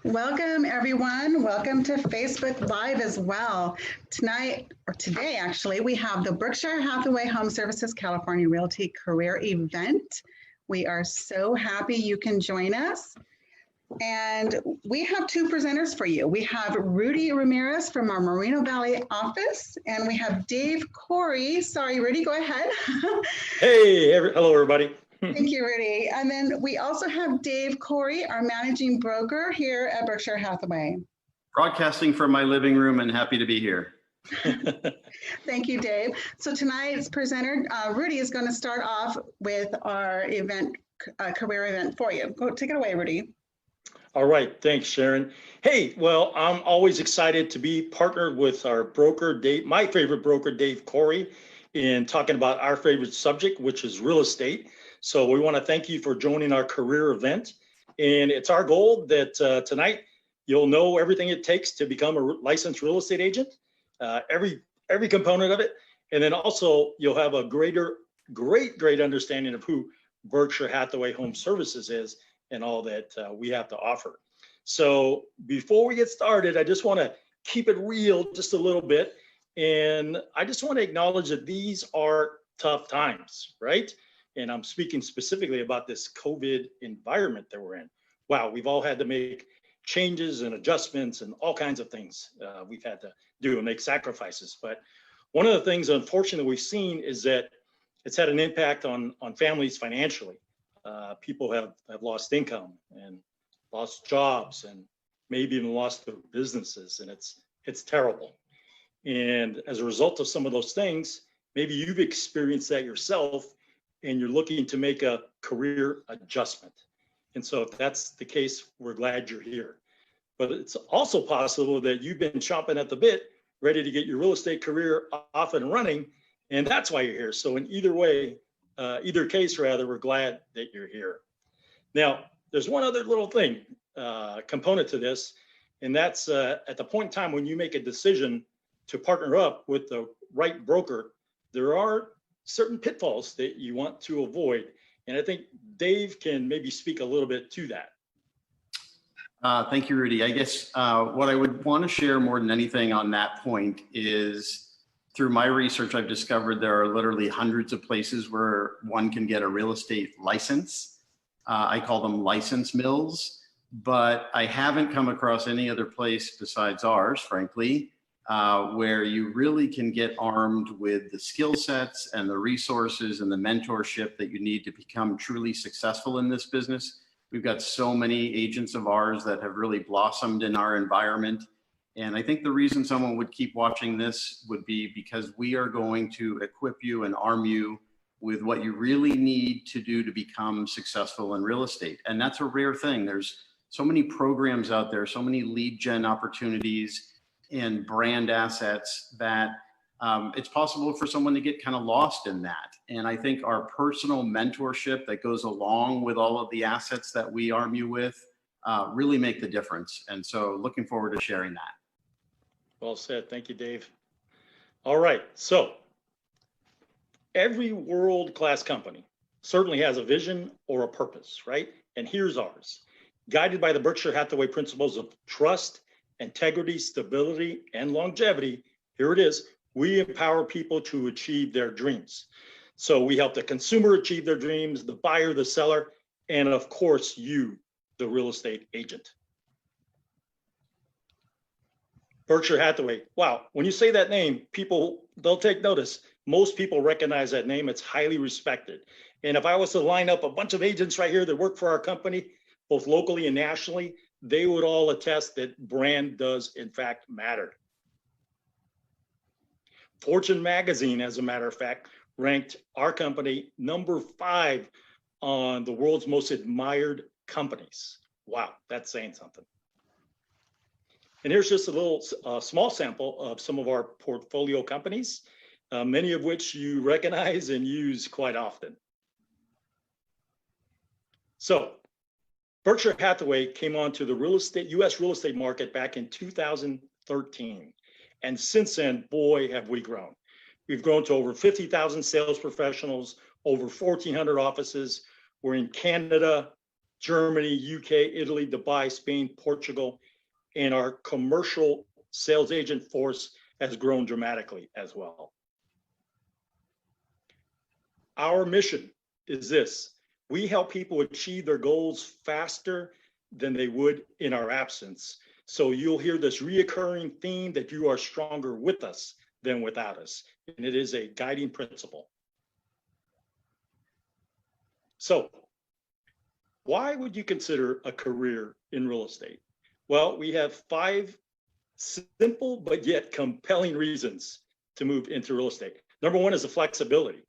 Welcome, everyone. Welcome to Facebook Live as well. Tonight, or today actually, we have the Berkshire Hathaway Home Services California Realty Career Event. We are so happy you can join us. And we have two presenters for you. We have Rudy Ramirez from our Moreno Valley office, and we have Dave Corey. Sorry, Rudy, go ahead. Hello, everybody. Thank you, Rudy. And then we also have Dave Corey, our managing broker here at Berkshire Hathaway. Broadcasting from my living room and happy to be here. Thank you, Dave. So tonight's presenter, Rudy, is going to start off with our event, career event for you. Go take it away, Rudy. All right. Thanks, Sharon. Hey, well, I'm always excited to be partnered with our broker, Dave, my favorite broker, Dave Corey, in talking about our favorite subject, which is real estate. So we want to thank you for joining our career event. And it's our goal that tonight you'll know everything it takes to become a licensed real estate agent, every component of it. And then also you'll have a great understanding of who Berkshire Hathaway Home Services is and all that we have to offer. So before we get started, I just want to keep it real just a little bit. And I just want to acknowledge that these are tough times, right? And I'm speaking specifically about this COVID environment that we're in. Wow, we've all had to make changes and adjustments and all kinds of things we've had to do and make sacrifices. But one of the things, unfortunately, we've seen is that it's had an impact on families financially. People have lost income and lost jobs and maybe even lost their businesses, and it's terrible. And as a result of some of those things, maybe you've experienced that yourself and you're looking to make a career adjustment. And so if that's the case, we're glad you're here. But it's also possible that you've been chomping at the bit, ready to get your real estate career off and running, and that's why you're here. So in either case, we're glad that you're here. Now, there's one other little thing, component to this, and that's at the point in time when you make a decision to partner up with the right broker, there are certain pitfalls that you want to avoid. And I think Dave can maybe speak a little bit to that. Thank you, Rudy. I guess what I would want to share more than anything on that point is through my research, I've discovered there are literally hundreds of places where one can get a real estate license. I call them license mills, but I haven't come across any other place besides ours, frankly, where you really can get armed with the skill sets and the resources and the mentorship that you need to become truly successful in this business. We've got so many agents of ours that have really blossomed in our environment. And I think the reason someone would keep watching this would be because we are going to equip you and arm you with what you really need to do to become successful in real estate. And that's a rare thing. There's so many programs out there, so many lead gen opportunities and brand assets that it's possible for someone to get kind of lost in that. And I think our personal mentorship that goes along with all of the assets that we arm you with really make the difference. And so looking forward to sharing that. Well said. Thank you, Dave. All right. So every world-class company certainly has a vision or a purpose, right? And here's ours. Guided by the Berkshire Hathaway principles of trust, integrity, stability, and longevity, here it is. We empower people to achieve their dreams. So we help the consumer achieve their dreams, the buyer, the seller, and of course, you, the real estate agent. Berkshire Hathaway. Wow, when you say that name, they'll take notice. Most people recognize that name. It's highly respected. And if I was to line up a bunch of agents right here that work for our company, both locally and nationally, they would all attest that brand does in fact matter. Fortune magazine, as a matter of fact, ranked our company number 5 on the world's most admired companies. Wow, that's saying something. And here's just a little small sample of some of our portfolio companies, many of which you recognize and use quite often. So Berkshire Hathaway came onto the U.S. real estate market back in 2013. And since then, boy, have we grown. We've grown to over 50,000 sales professionals, over 1,400 offices. We're in Canada, Germany, UK, Italy, Dubai, Spain, Portugal, and our commercial sales agent force has grown dramatically as well. Our mission is this: we help people achieve their goals faster than they would in our absence. So you'll hear this reoccurring theme that you are stronger with us than without us. And it is a guiding principle. So why would you consider a career in real estate? Well, we have 5 simple but yet compelling reasons to move into real estate. Number 1 is the flexibility.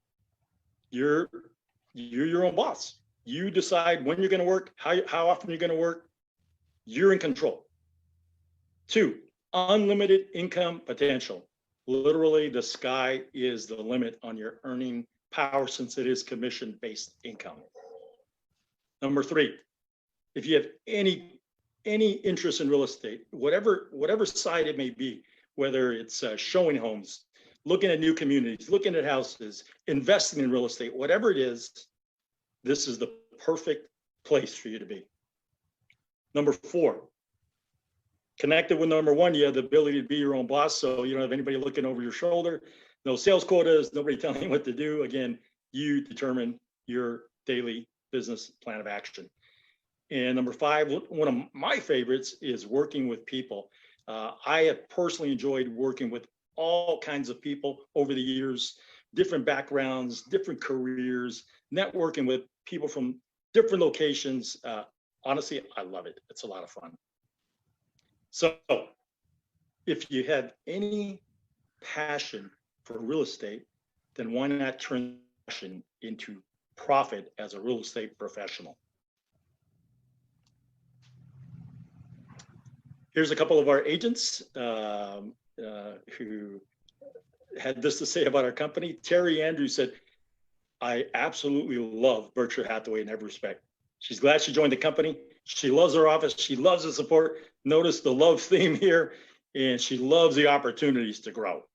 You're your own boss. You decide when you're going to work, how often you're going to work. You're in control. 2, unlimited income potential. Literally, the sky is the limit on your earning power since it is commission-based income. Number 3, if you have any interest in real estate, whatever side it may be, whether it's showing homes, looking at new communities, looking at houses, investing in real estate, whatever it is, this is the perfect place for you to be. Number 4, connected with number 1, you have the ability to be your own boss. So you don't have anybody looking over your shoulder, no sales quotas, nobody telling you what to do. Again, you determine your daily business plan of action. And number 5, one of my favorites is working with people. I have personally enjoyed working with all kinds of people over the years, different backgrounds, different careers, networking with people from different locations. Honestly, I love it. It's a lot of fun. So if you have any passion for real estate, then why not turn passion into profit as a real estate professional? Here's a couple of our agents who had this to say about our company. Terry Andrews said, "I absolutely love Berkshire Hathaway in every respect. She's glad she joined the company. She loves her office. She loves the support. Notice the love theme here, and she loves the opportunities to grow."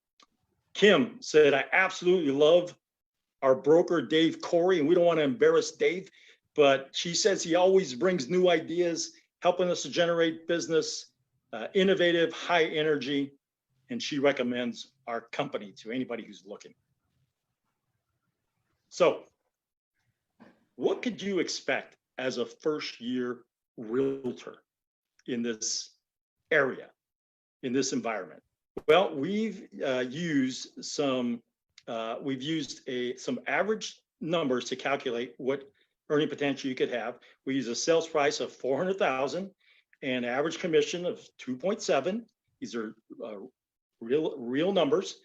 Kim said, "I absolutely love our broker, Dave Corey, and we don't want to embarrass Dave, but she says he always brings new ideas, helping us to generate business, innovative, high energy, and she recommends our company to anybody who's looking." So what could you expect as a first-year realtor in this area, in this environment? Well, we've used some average numbers to calculate what earning potential you could have. We use a sales price of $400,000 and average commission of 2.7. These are real numbers.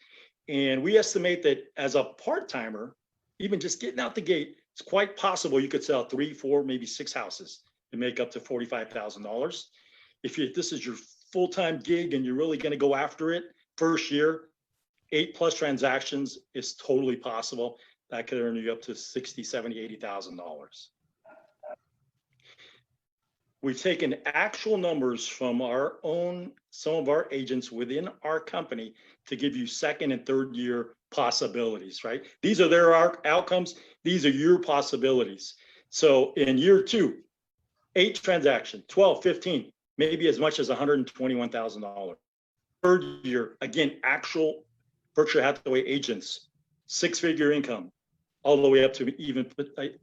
And we estimate that as a part-timer, even just getting out the gate, it's quite possible you could sell 3, 4, maybe 6 houses and make up to $45,000. If this is your full-time gig and you're really going to go after it first year, 8+ transactions is totally possible. That could earn you up to $60,000, $70,000, $80,000. We've taken actual numbers from some of our agents within our company to give you second and third year possibilities, right? These are their outcomes. These are your possibilities. So in year 2, 8 transactions, 12, 15, maybe as much as $121,000. Third year, again, actual Berkshire Hathaway agents, 6-figure income, all the way up to even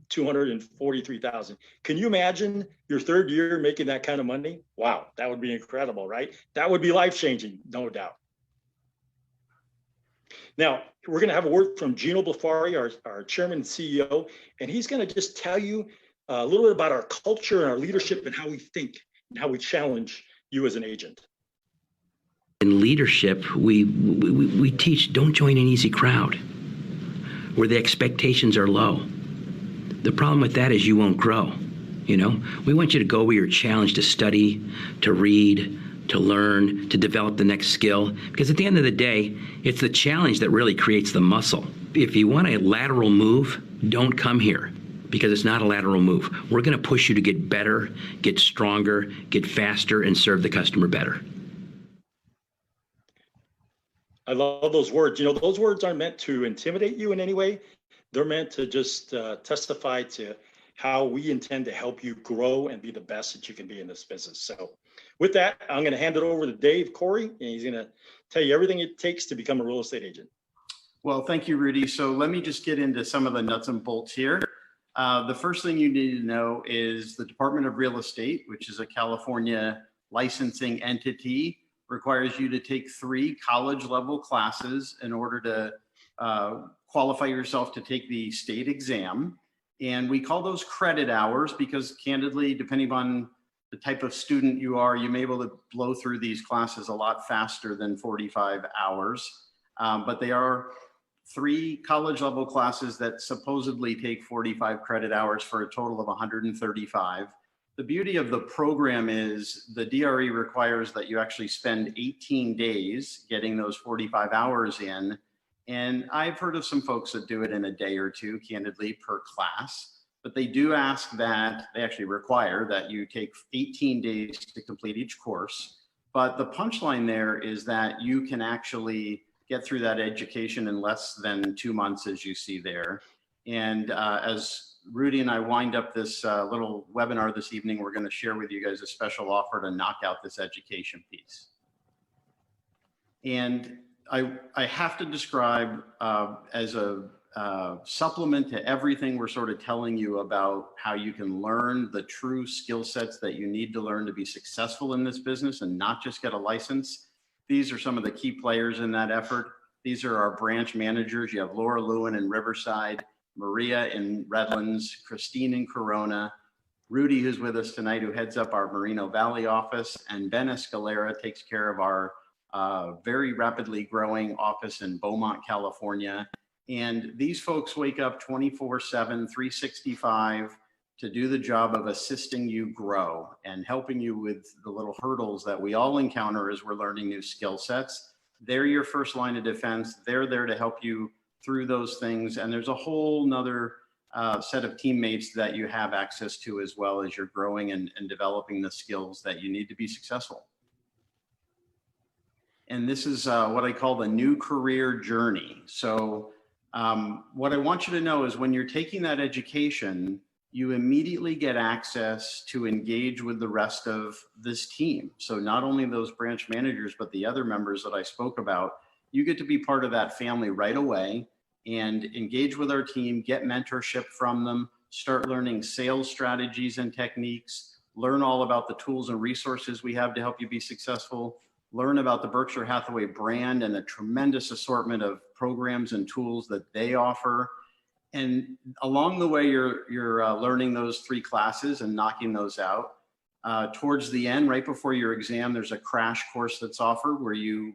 $243,000. Can you imagine your third year making that kind of money? Wow, that would be incredible, right? That would be life-changing, no doubt. Now, we're going to have a word from Gino Blafari, our chairman and CEO, and he's going to just tell you a little bit about our culture and our leadership and how we think and how we challenge you as an agent. In leadership, we teach don't join an easy crowd where the expectations are low. The problem with that is you won't grow. You know, we want you to go where you're challenged to study, to read, to learn, to develop the next skill. Because at the end of the day, it's the challenge that really creates the muscle. If you want a lateral move, don't come here because it's not a lateral move. We're going to push you to get better, get stronger, get faster, and serve the customer better. I love those words. You know, those words aren't meant to intimidate you in any way. They're meant to just testify to how we intend to help you grow and be the best that you can be in this business. So with that, I'm going to hand it over to Dave Corey, and he's going to tell you everything it takes to become a real estate agent. Well, thank you, Rudy. So let me just get into some of the nuts and bolts here. The first thing you need to know is the Department of Real Estate, which is a California licensing entity, requires you to take 3 college-level classes in order to qualify yourself to take the state exam. And we call those credit hours because, candidly, depending on the type of student you are, you may be able to blow through these classes a lot faster than 45 hours. But they are 3 college-level classes that supposedly take 45 credit hours for a total of 135. The beauty of the program is the DRE requires that you actually spend 18 days getting those 45 hours in. And I've heard of some folks that do it in a day or two, candidly, per class. But they do ask that, they actually require that you take 18 days to complete each course. But the punchline there is that you can actually get through that education in less than 2 months, as you see there. And as Rudy and I wind up this little webinar this evening, we're going to share with you guys a special offer to knock out this education piece. And I have to describe as a supplement to everything we're sort of telling you about how you can learn the true skill sets that you need to learn to be successful in this business and not just get a license. These are some of the key players in that effort. These are our branch managers. You have Laura Lewin in Riverside, Maria in Redlands, Christine in Corona, Rudy, who's with us tonight, who heads up our Moreno Valley office, and Ben Escalera takes care of our very rapidly growing office in Beaumont, California. And these folks wake up 24/7, 365 to do the job of assisting you grow and helping you with the little hurdles that we all encounter as we're learning new skill sets. They're your first line of defense. They're there to help you through those things. And there's a whole nother set of teammates that you have access to as well as you're growing and developing the skills that you need to be successful. And this is what I call the new career journey. So what I want you to know is when you're taking that education, you immediately get access to engage with the rest of this team. So not only those branch managers, but the other members that I spoke about, you get to be part of that family right away and engage with our team, get mentorship from them, start learning sales strategies and techniques, learn all about the tools and resources we have to help you be successful, learn about the Berkshire Hathaway brand and the tremendous assortment of programs and tools that they offer. And along the way, you're learning those 3 classes and knocking those out. Towards the end, right before your exam, there's a crash course that's offered where you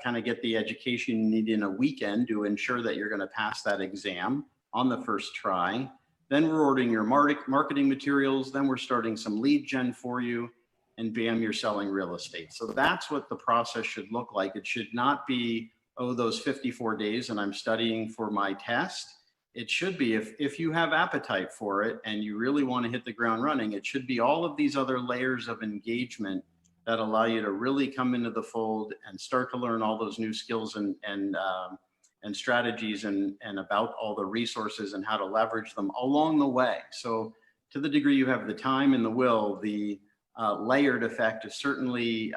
kind of get the education you need in a weekend to ensure that you're going to pass that exam on the first try. Then we're ordering your marketing materials. Then we're starting some lead gen for you. And bam, you're selling real estate. So that's what the process should look like. It should not be, oh, those 54 days and I'm studying for my test. It should be, if you have appetite for it and you really want to hit the ground running, it should be all of these other layers of engagement that allow you to really come into the fold and start to learn all those new skills and strategies and about all the resources and how to leverage them along the way. So to the degree you have the time and the will, the layered effect is certainly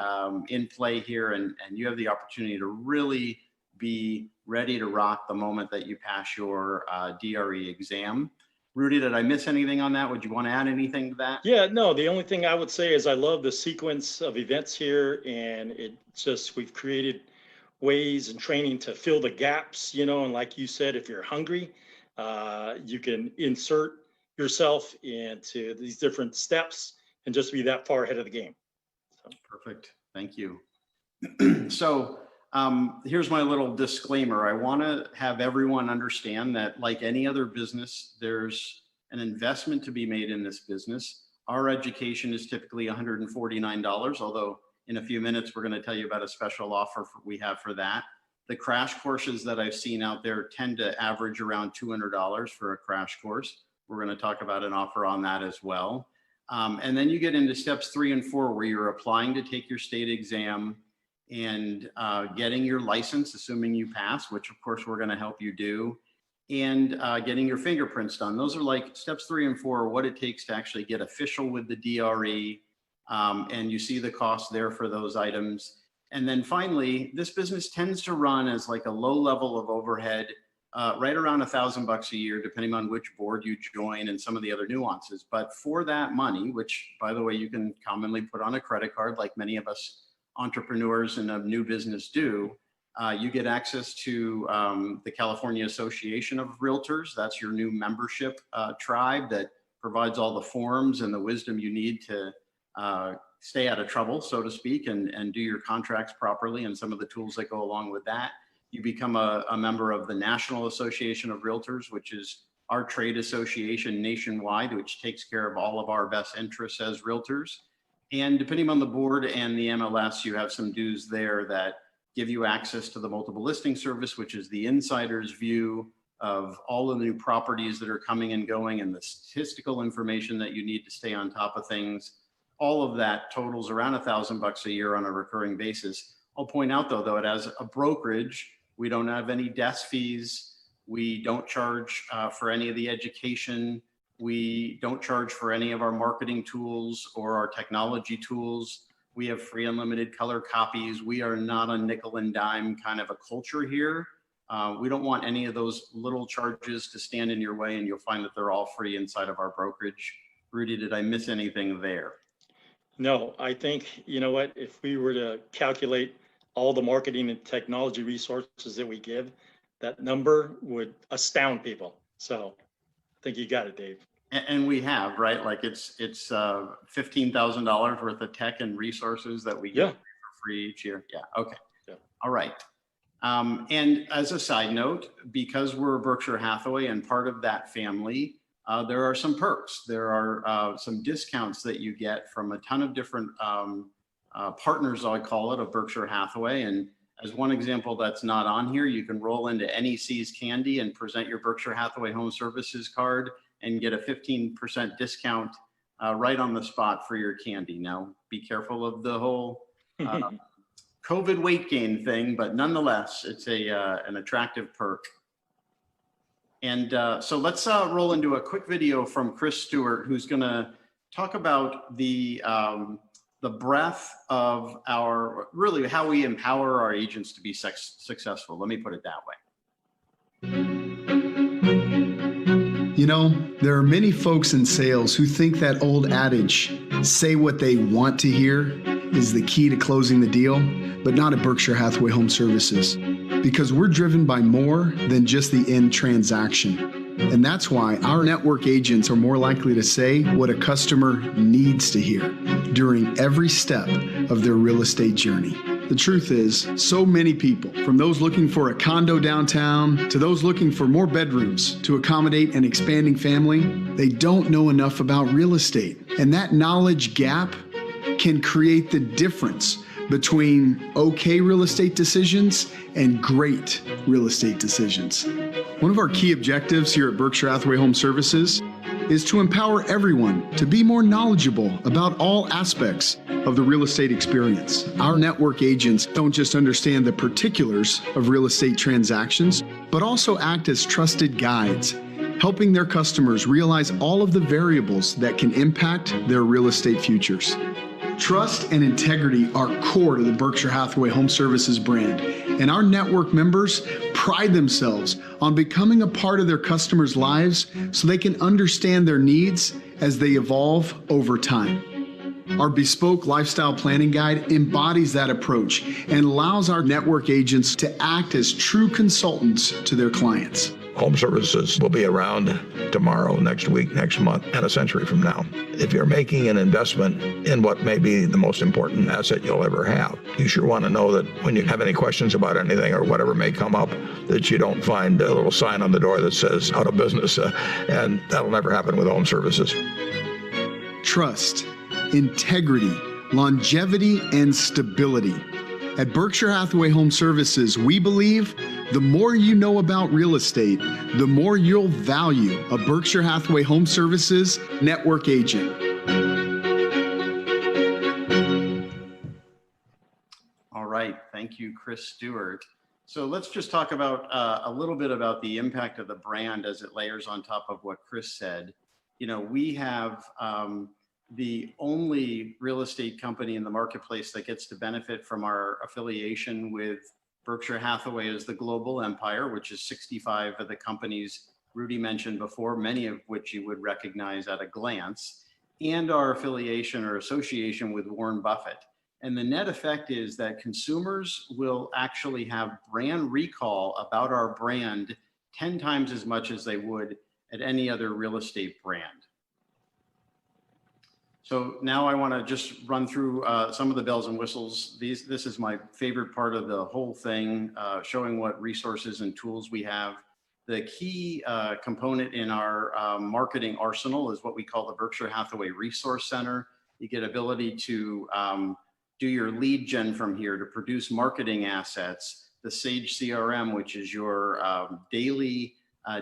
in play here, and you have the opportunity to really be ready to rock the moment that you pass your DRE exam. Rudy, did I miss anything on that? Would you want to add anything to that? Yeah, no, the only thing I would say is I love the sequence of events here, and we've created ways and training to fill the gaps, and like you said, if you're hungry, you can insert yourself into these different steps and just be that far ahead of the game. So. Perfect. Thank you. So here's my little disclaimer. I want to have everyone understand that, like any other business, there's an investment to be made in this business. Our education is typically $149, although in a few minutes, we're going to tell you about a special offer we have for that. The crash courses that I've seen out there tend to average around $200 for a crash course. We're going to talk about an offer on that as well. And then you get into steps 3 and 4, where you're applying to take your state exam and getting your license, assuming you pass, which of course we're going to help you do. and getting your fingerprints done. Those are like steps 3 and 4, what it takes to actually get official with the DRE. And you see the cost there for those items. And then finally, this business tends to run as like a low level of overhead, right around $1,000 a year, depending on which board you join and some of the other nuances. But for that money, which by the way, you can commonly put on a credit card, like many of us entrepreneurs in a new business do, you get access to the California Association of Realtors. That's your new membership tribe that provides all the forms and the wisdom you need to stay out of trouble, so to speak, and do your contracts properly and some of the tools that go along with that. You become a member of the National Association of Realtors, which is our trade association nationwide, which takes care of all of our best interests as realtors. And depending on the board and the MLS, you have some dues there that give you access to the multiple listing service, which is the insider's view of all of the new properties that are coming and going and the statistical information that you need to stay on top of things. All of that totals around $1,000 a year on a recurring basis. I'll point out though, that as a brokerage, we don't have any desk fees. We don't charge for any of the education. We don't charge for any of our marketing tools or our technology tools. We have free unlimited color copies. We are not a nickel and dime kind of a culture here. We don't want any of those little charges to stand in your way, and you'll find that they're all free inside of our brokerage. Rudy, did I miss anything there? No, I think, you know what, if we were to calculate all the marketing and technology resources that we give, that number would astound people. So I think you got it, Dave. And we have, right? Like it's $15,000 worth of tech and resources that we get for free each year. Yeah. Okay. Yeah. All right. And as a side note, because we're Berkshire Hathaway and part of that family, there are some perks. There are some discounts that you get from a ton of different partners, I call it, of Berkshire Hathaway. And as one example that's not on here, you can roll into NEC's Candy and present your Berkshire Hathaway Home Services card and get a 15% discount right on the spot for your candy. Now, be careful of the whole COVID weight gain thing, but nonetheless, it's an attractive perk. And so let's roll into a quick video from Chris Stewart, who's going to talk about the breadth of our, really how we empower our agents to be successful. Let me put it that way. You know, there are many folks in sales who think that old adage, say what they want to hear, is the key to closing the deal, but not at Berkshire Hathaway Home Services, because we're driven by more than just the end transaction. And that's why our network agents are more likely to say what a customer needs to hear during every step of their real estate journey. The truth is, so many people, from those looking for a condo downtown to those looking for more bedrooms to accommodate an expanding family, they don't know enough about real estate. And that knowledge gap can create the difference between okay real estate decisions and great real estate decisions. One of our key objectives here at Berkshire Hathaway Home Services is to empower everyone to be more knowledgeable about all aspects of the real estate experience. Our network agents don't just understand the particulars of real estate transactions, but also act as trusted guides, helping their customers realize all of the variables that can impact their real estate futures. Trust and integrity are core to the Berkshire Hathaway Home Services brand, and our network members pride themselves on becoming a part of their customers' lives so they can understand their needs as they evolve over time. Our bespoke lifestyle planning guide embodies that approach and allows our network agents to act as true consultants to their clients. Home Services will be around tomorrow, next week, next month, and a century from now. If you're making an investment in what may be the most important asset you'll ever have, you sure want to know that when you have any questions about anything or whatever may come up, that you don't find a little sign on the door that says out of business, and that'll never happen with Home Services. Trust, integrity, longevity, and stability. At Berkshire Hathaway Home Services, we believe the more you know about real estate, the more you'll value a Berkshire Hathaway Home Services network agent. All right. Thank you, Chris Stewart. So let's just talk about a little bit about the impact of the brand as it layers on top of what Chris said. You know, we have the only real estate company in the marketplace that gets to benefit from our affiliation with Berkshire Hathaway as the global empire, which is 65 of the companies Rudy mentioned before, many of which you would recognize at a glance, and our affiliation or association with Warren Buffett. And the net effect is that consumers will actually have brand recall about our brand 10 times as much as they would at any other real estate brand. So now I want to just run through some of the bells and whistles. This is my favorite part of the whole thing, showing what resources and tools we have. The key component in our marketing arsenal is what we call the Berkshire Hathaway Resource Center. You get ability to do your lead gen from here, to produce marketing assets, the Sage CRM, which is your daily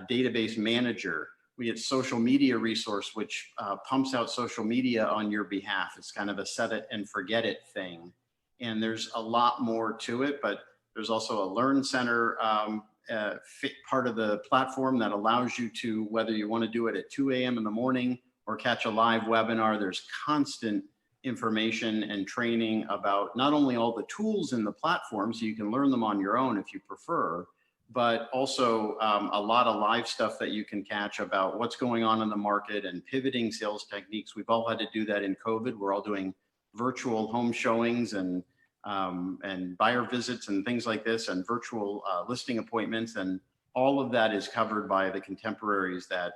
database manager. We get social media resource, which pumps out social media on your behalf. It's kind of a set it and forget it thing. And there's a lot more to it, but there's also a Learn Center part of the platform that allows you to, whether you want to do it at 2 a.m. in the morning or catch a live webinar, there's constant information and training about not only all the tools in the platform, so you can learn them on your own if you prefer, but also a lot of live stuff that you can catch about what's going on in the market and pivoting sales techniques. We've all had to do that in COVID. We're all doing virtual home showings and buyer visits and things like this, and virtual listing appointments, and all of that is covered by the contemporaries that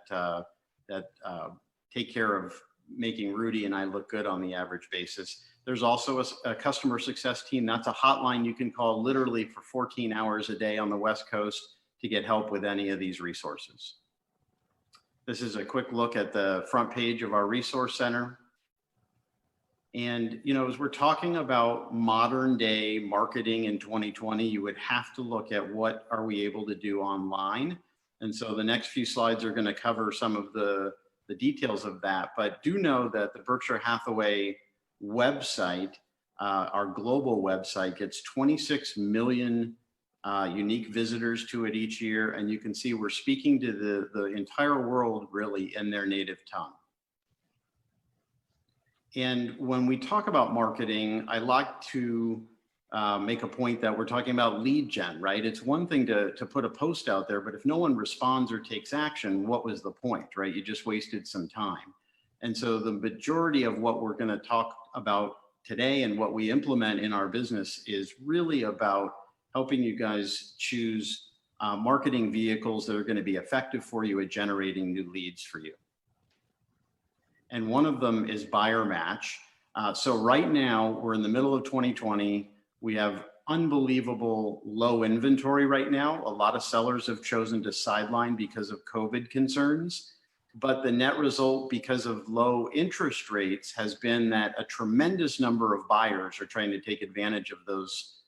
take care of making Rudy and I look good on the average basis. There's also a customer success team. That's a hotline you can call literally for 14 hours a day on the West Coast to get help with any of these resources. This is a quick look at the front page of our resource center. And, you know, as we're talking about modern day marketing in 2020, you would have to look at what are we able to do online. And so the next few slides are going to cover some of the details of that, but do know that the Berkshire Hathaway website, our global website, gets 26 million unique visitors to it each year. And you can see we're speaking to the entire world really in their native tongue. And when we talk about marketing, I like to make a point that we're talking about lead gen, right? It's one thing to put a post out there, but if no one responds or takes action, what was the point, right? You just wasted some time. And so the majority of what we're going to talk about today and what we implement in our business is really about helping you guys choose marketing vehicles that are going to be effective for you at generating new leads for you. And one of them is Buyer Match. So right now we're in the middle of 2020. We have unbelievable low inventory right now. A lot of sellers have chosen to sideline because of COVID concerns. But the net result, because of low interest rates, has been that a tremendous number of buyers are trying to take advantage of those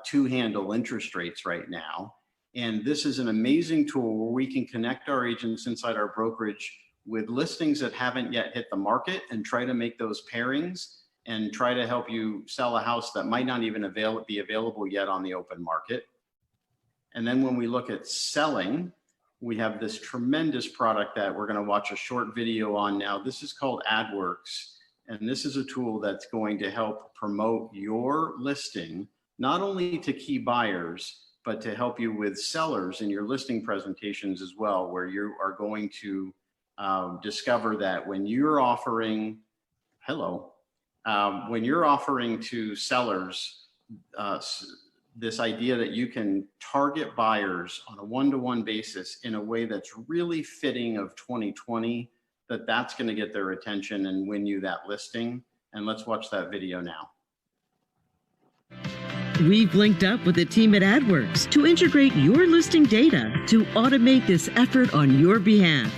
two-handle interest rates right now. And this is an amazing tool where we can connect our agents inside our brokerage with listings that haven't yet hit the market and try to make those pairings and try to help you sell a house that might not even be available yet on the open market. And then when we look at selling, we have this tremendous product that we're going to watch a short video on now. This is called AdWorks. And this is a tool that's going to help promote your listing, not only to key buyers, but to help you with sellers in your listing presentations as well, where you are going to discover that when you're offering, when you're offering to sellers this idea that you can target buyers on a one-to-one basis in a way that's really fitting of 2020, that's going to get their attention and win you that listing. And let's watch that video now. We've linked up with the team at AdWorks to integrate your listing data to automate this effort on your behalf.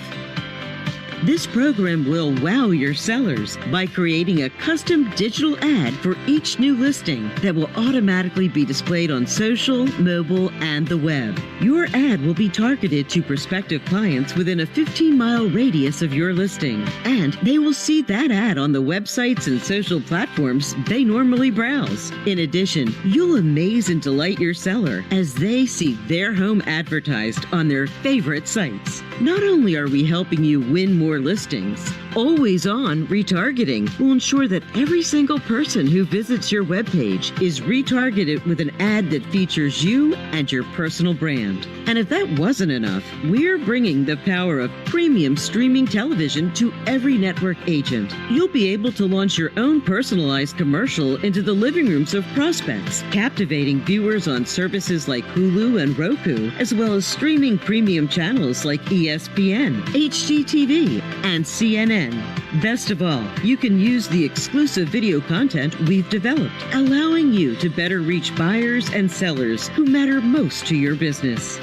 This program will wow your sellers by creating a custom digital ad for each new listing that will automatically be displayed on social, mobile, and the web. Your ad will be targeted to prospective clients within a 15-mile radius of your listing, and they will see that ad on the websites and social platforms they normally browse. In addition, you'll amaze and delight your seller as they see their home advertised on their favorite sites. Not only are we helping you win more listings, always-on retargeting will ensure that every single person who visits your webpage is retargeted with an ad that features you and your personal brand. And if that wasn't enough, we're bringing the power of premium streaming television to every network agent. You'll be able to launch your own personalized commercial into the living rooms of prospects, captivating viewers on services like Hulu and Roku, as well as streaming premium channels like ESPN, HGTV, and CNN. Best of all, you can use the exclusive video content we've developed, allowing you to better reach buyers and sellers who matter most to your business.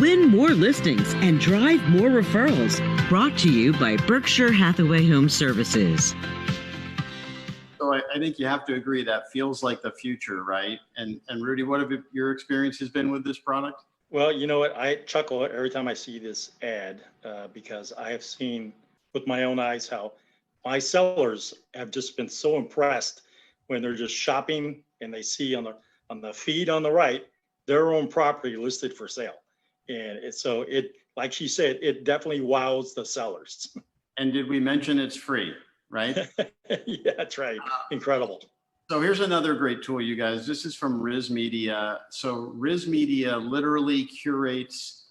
Win more listings and drive more referrals. Brought to you by Berkshire Hathaway Home Services. So I think you have to agree that feels like the future, right? And Rudy, what have your experiences been with this product? Well, you know what? I chuckle every time I see this ad because I have seen with my own eyes how my sellers have just been so impressed when they're just shopping and they see on the feed on the right their own property listed for sale. And so it, like she said, it definitely wows the sellers. And did we mention it's free, right? Yeah, that's right. Incredible. So here's another great tool, you guys. This is from RISmedia. So RISmedia literally curates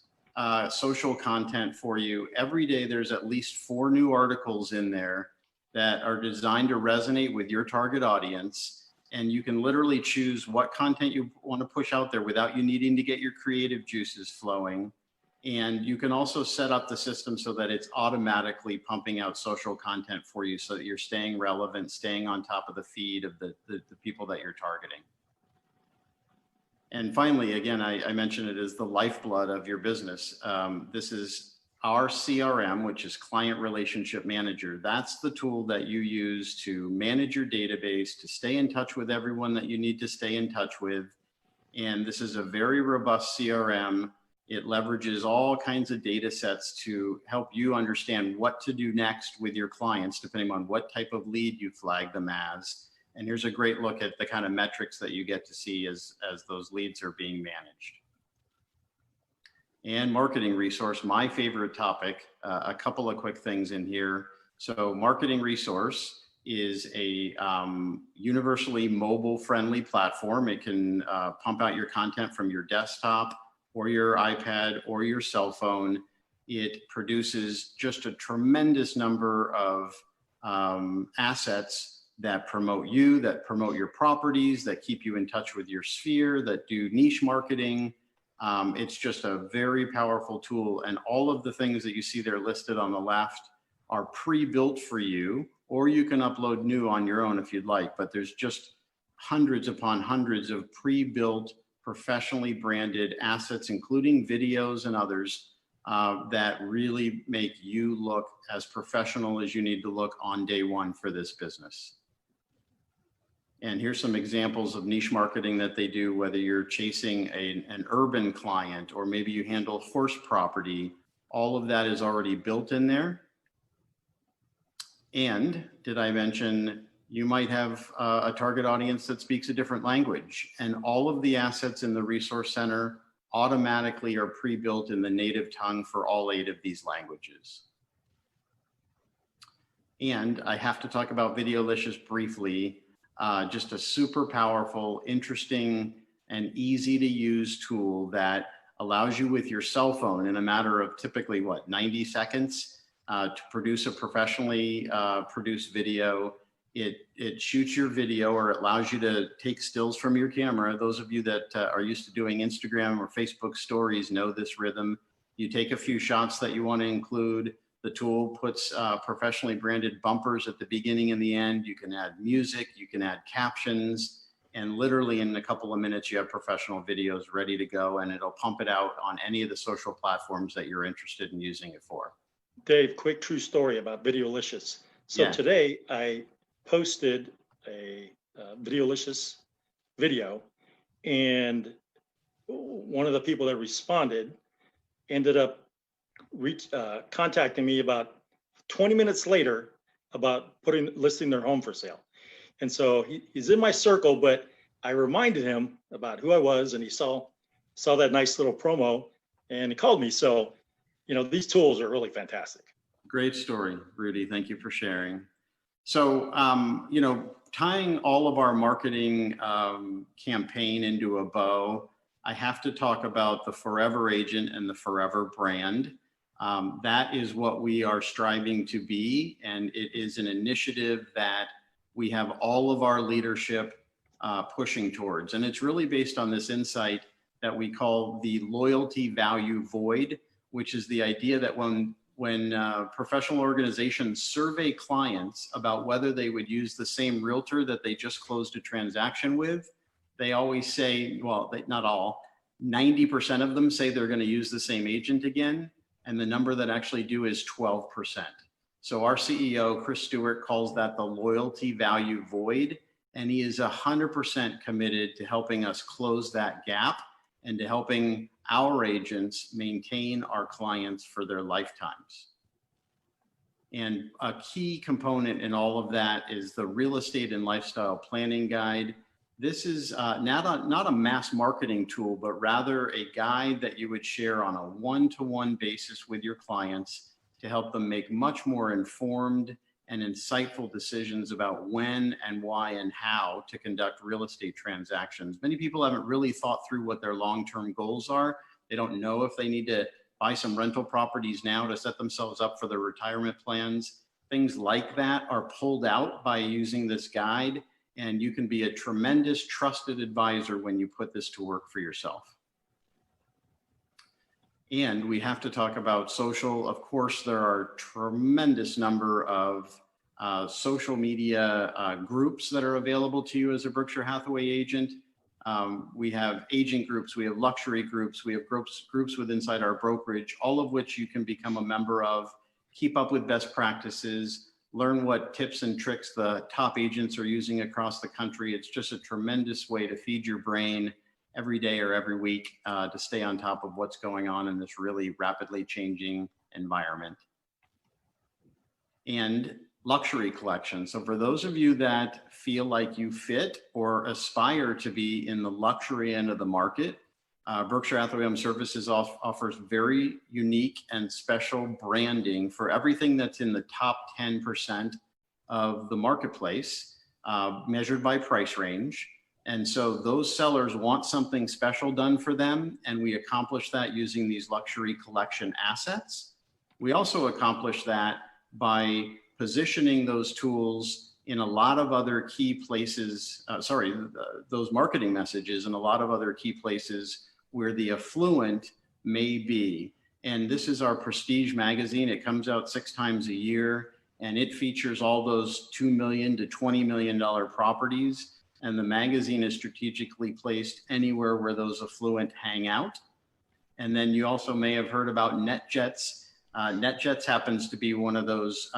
social content for you. Every day there's at least 4 new articles in there that are designed to resonate with your target audience. And you can literally choose what content you want to push out there without you needing to get your creative juices flowing. And you can also set up the system so that it's automatically pumping out social content for you so that you're staying relevant, staying on top of the feed of the people that you're targeting. And finally, again, I mentioned it as the lifeblood of your business. This is our CRM, which is Client Relationship Manager. That's the tool that you use to manage your database, to stay in touch with everyone that you need to stay in touch with. And this is a very robust CRM. It leverages all kinds of data sets to help you understand what to do next with your clients, depending on what type of lead you flag them as. And here's a great look at the kind of metrics that you get to see as those leads are being managed. And marketing resource, my favorite topic, a couple of quick things in here. So marketing resource is a universally mobile friendly platform. It can pump out your content from your desktop or your iPad or your cell phone. It produces just a tremendous number of assets that promote you, that promote your properties, that keep you in touch with your sphere, that do niche marketing. It's just a very powerful tool, and all of the things that you see there listed on the left are pre-built for you, or you can upload new on your own if you'd like, but there's just hundreds upon hundreds of pre-built, professionally branded assets, including videos and others that really make you look as professional as you need to look on day one for this business. And here's some examples of niche marketing that they do, whether you're chasing an urban client or maybe you handle horse property, all of that is already built in there. And did I mention you might have a target audience that speaks a different language, and all of the assets in the Resource Center automatically are pre-built in the native tongue for all 8 of these languages. And I have to talk about Videolicious briefly. Just a super powerful, interesting, and easy to use tool that allows you with your cell phone in a matter of typically 90 seconds to produce a professionally produced video. It shoots your video, or it allows you to take stills from your camera. Those of you that are used to doing Instagram or Facebook stories know this rhythm. You take a few shots that you want to include. The tool puts professionally branded bumpers at the beginning and the end. You can add music, you can add captions, and literally in a couple of minutes, you have professional videos ready to go, and it'll pump it out on any of the social platforms that you're interested in using it for. Dave, quick true story about Videolicious. So Yeah. today I posted a Videolicious video, and one of the people that responded ended up contacting me about 20 minutes later about listing their home for sale. And so he's in my circle, but I reminded him about who I was, and he saw that nice little promo and he called me. So, these tools are really fantastic. Great story, Rudy. Thank you for sharing. So, tying all of our marketing campaign into a bow, I have to talk about the Forever Agent and the Forever brand. That is what we are striving to be, and it is an initiative that we have all of our leadership pushing towards. And it's really based on this insight that we call the loyalty value void, which is the idea that when professional organizations survey clients about whether they would use the same realtor that they just closed a transaction with, they always say, not all, 90% of them say they're going to use the same agent again. And the number that actually do is 12%. So our CEO, Chris Stewart, calls that the loyalty value void. And he is 100% committed to helping us close that gap and to helping our agents maintain our clients for their lifetimes. And a key component in all of that is the Real Estate and Lifestyle Planning Guide. This is not a mass marketing tool, but rather a guide that you would share on a one-to-one basis with your clients to help them make much more informed and insightful decisions about when and why and how to conduct real estate transactions. Many people haven't really thought through what their long-term goals are. They don't know if they need to buy some rental properties now to set themselves up for their retirement plans. Things like that are pulled out by using this guide, and you can be a tremendous trusted advisor when you put this to work for yourself. And we have to talk about social. Of course, there are a tremendous number of social media groups that are available to you as a Berkshire Hathaway agent. We have agent groups, we have luxury groups, we have groups with inside our brokerage, all of which you can become a member of, keep up with best practices, learn what tips and tricks the top agents are using across the country. It's just a tremendous way to feed your brain every day or every week to stay on top of what's going on in this really rapidly changing environment. And luxury collection. So for those of you that feel like you fit or aspire to be in the luxury end of the market, Berkshire Hathaway Home Services offers very unique and special branding for everything that's in the top 10% of the marketplace, measured by price range. And so those sellers want something special done for them, and we accomplish that using these luxury collection assets. We also accomplish that by positioning those tools in a lot of other key places, those marketing messages in a lot of other key places where the affluent may be. And this is our Prestige magazine. It comes out 6 times a year, and it features all those $2 million to $20 million properties. And the magazine is strategically placed anywhere where those affluent hang out. And then you also may have heard about NetJets. NetJets happens to be one of those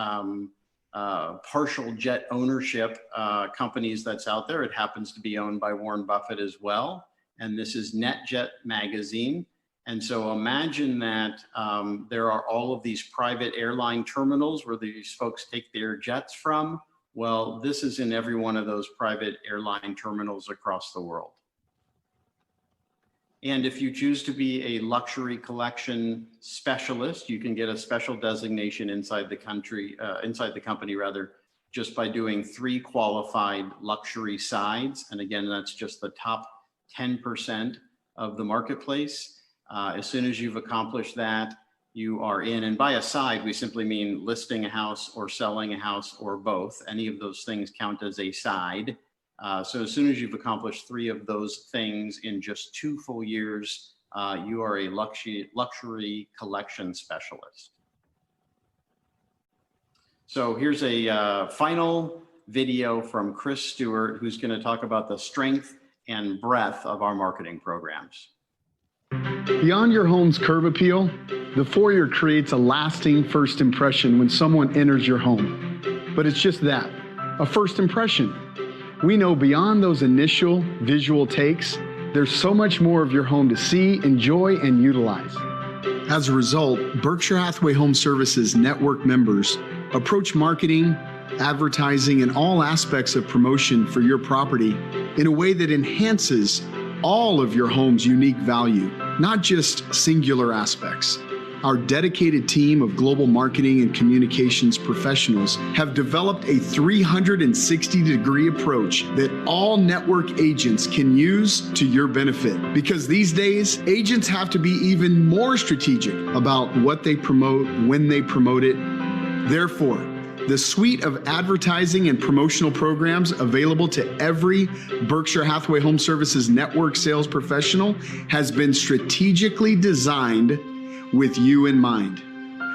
partial jet ownership companies that's out there. It happens to be owned by Warren Buffett as well. And this is NetJet magazine. And so imagine that there are all of these private airline terminals where these folks take their jets from. Well, this is in every one of those private airline terminals across the world. And if you choose to be a luxury collection specialist, you can get a special designation inside the company just by doing 3 qualified luxury sides. And again, that's just the top 10% of the marketplace. As soon as you've accomplished that, you are in. And by a side, we simply mean listing a house or selling a house or both. Any of those things count as a side. So as soon as you've accomplished 3 of those things in just 2 full years, you are a luxury collection specialist. So here's a final video from Chris Stewart, who's going to talk about the strength and breadth of our marketing programs. Beyond your home's curb appeal, the foyer creates a lasting first impression when someone enters your home. But it's just that, a first impression. We know beyond those initial visual takes, there's so much more of your home to see, enjoy, and utilize. As a result, Berkshire Hathaway Home Services network members approach marketing, advertising, and all aspects of promotion for your property in a way that enhances all of your home's unique value, not just singular aspects. Our dedicated team of global marketing and communications professionals have developed a 360-degree approach that all network agents can use to your benefit. Because these days, agents have to be even more strategic about what they promote, when they promote it. Therefore, the suite of advertising and promotional programs available to every Berkshire Hathaway Home Services network sales professional has been strategically designed with you in mind.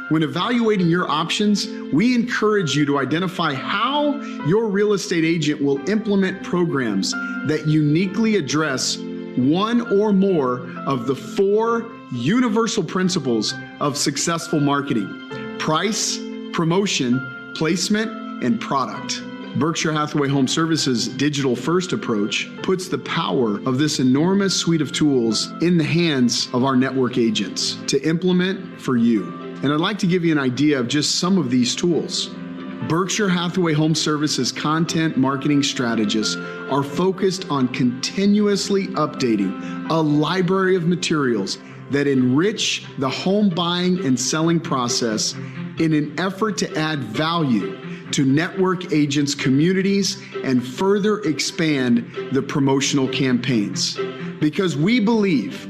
When evaluating your options, we encourage you to identify how your real estate agent will implement programs that uniquely address one or more of the 4 universal principles of successful marketing: price, promotion, placement, and product. Berkshire Hathaway Home Services' digital-first approach puts the power of this enormous suite of tools in the hands of our network agents to implement for you. And I'd like to give you an idea of just some of these tools. Berkshire Hathaway Home Services content marketing strategists are focused on continuously updating a library of materials that enrich the home buying and selling process in an effort to add value to network agents' communities and further expand the promotional campaigns. Because we believe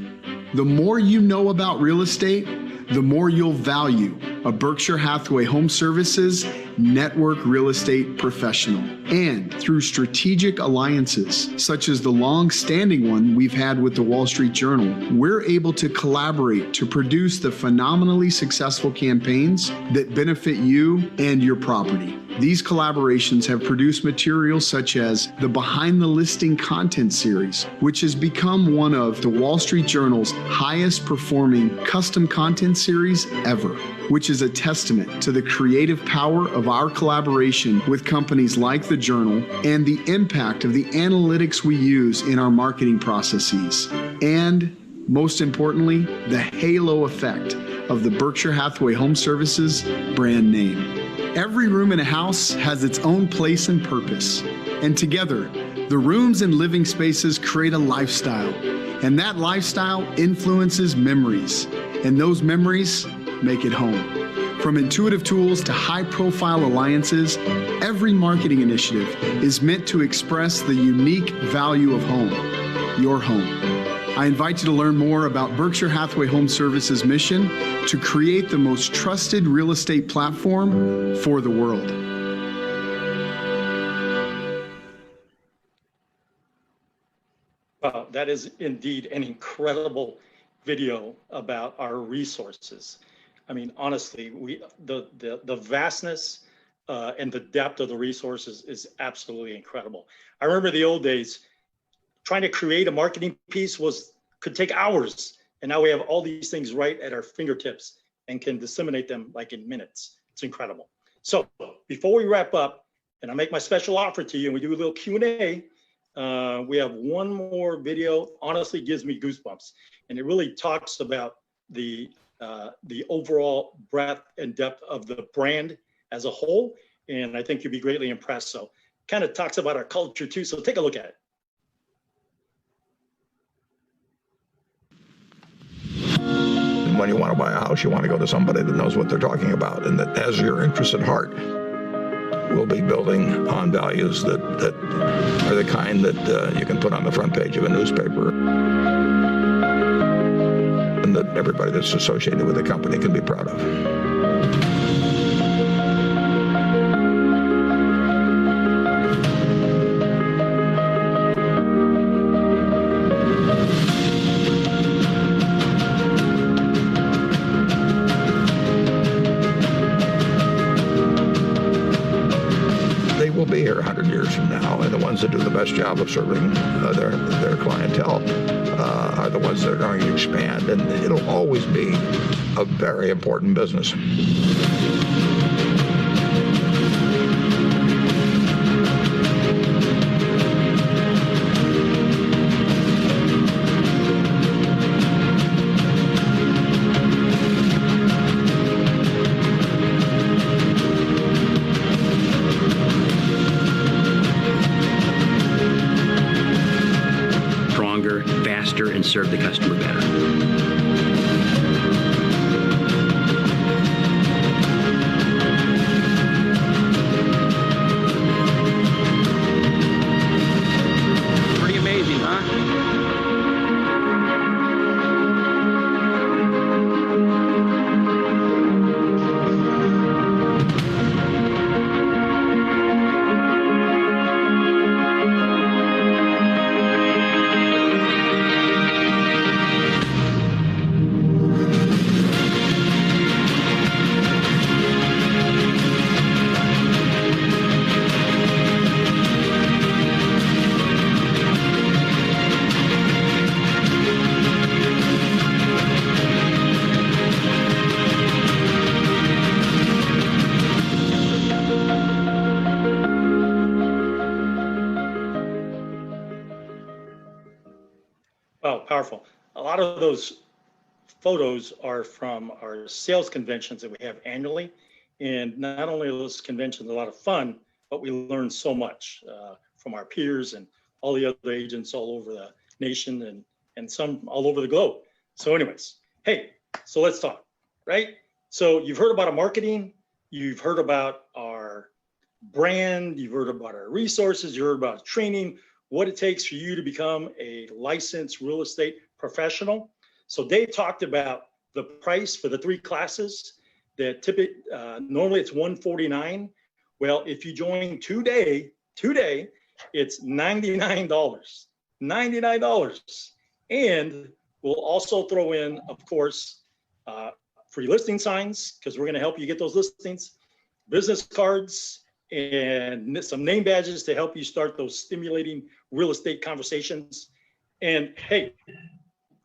the more you know about real estate, the more you'll value a Berkshire Hathaway Home Services network real estate professional. And through strategic alliances, such as the long-standing one we've had with the Wall Street Journal, we're able to collaborate to produce the phenomenally successful campaigns that benefit you and your property. These collaborations have produced materials such as the Behind the Listing content series, which has become one of the Wall Street Journal's highest performing custom content series ever, which is a testament to the creative power of our collaboration with companies like the Journal and the impact of the analytics we use in our marketing processes. And most importantly, the halo effect of the Berkshire Hathaway Home Services brand name. Every room in a house has its own place and purpose. And together, the rooms and living spaces create a lifestyle. And that lifestyle influences memories. And those memories make it home. From intuitive tools to high-profile alliances, every marketing initiative is meant to express the unique value of home, your home. I invite you to learn more about Berkshire Hathaway Home Services' mission to create the most trusted real estate platform for the world. Wow, that is indeed an incredible video about our resources. I mean, honestly, the vastness and the depth of the resources is absolutely incredible. I remember the old days, trying to create a marketing piece could take hours. And now we have all these things right at our fingertips and can disseminate them like in minutes. It's incredible. So before we wrap up, and I make my special offer to you, and we do a little Q&A, we have one more video. Honestly, gives me goosebumps. And it really talks about the overall breadth and depth of the brand as a whole. And I think you'll be greatly impressed. So kind of talks about our culture too. So take a look at it. When you want to buy a house, you want to go to somebody that knows what they're talking about and that has your interests at heart. we'll be building on values that are the kind that you can put on the front page of a newspaper, and that everybody that's associated with the company can be proud of. Will be here 100 years from now, and the ones that do the best job of serving their clientele are the ones that are going to expand, and it'll always be a very important business. Faster and serve the customer better. Pretty amazing, huh? Wow, powerful. A lot of those photos are from our sales conventions that we have annually. And not only are those conventions a lot of fun, but we learn so much from our peers and all the other agents all over the nation and some all over the globe. So anyways, hey, so let's talk, right? So you've heard about our marketing, you've heard about our brand, you've heard about our resources, you heard about training, what it takes for you to become a licensed real estate professional. So Dave talked about the price for the 3 classes that typically, normally it's $149. Well, if you join today, it's $99, $99. And we'll also throw in, of course, free listing signs, because we're gonna help you get those listings, business cards, and some name badges to help you start those stimulating real estate conversations. And hey,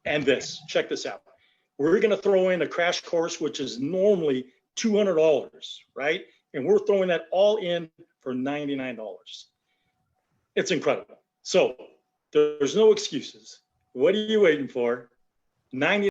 and this, check this out. We're gonna throw in a crash course, which is normally $200, right? And we're throwing that all in for $99. It's incredible. So there's no excuses. What are you waiting for? $99.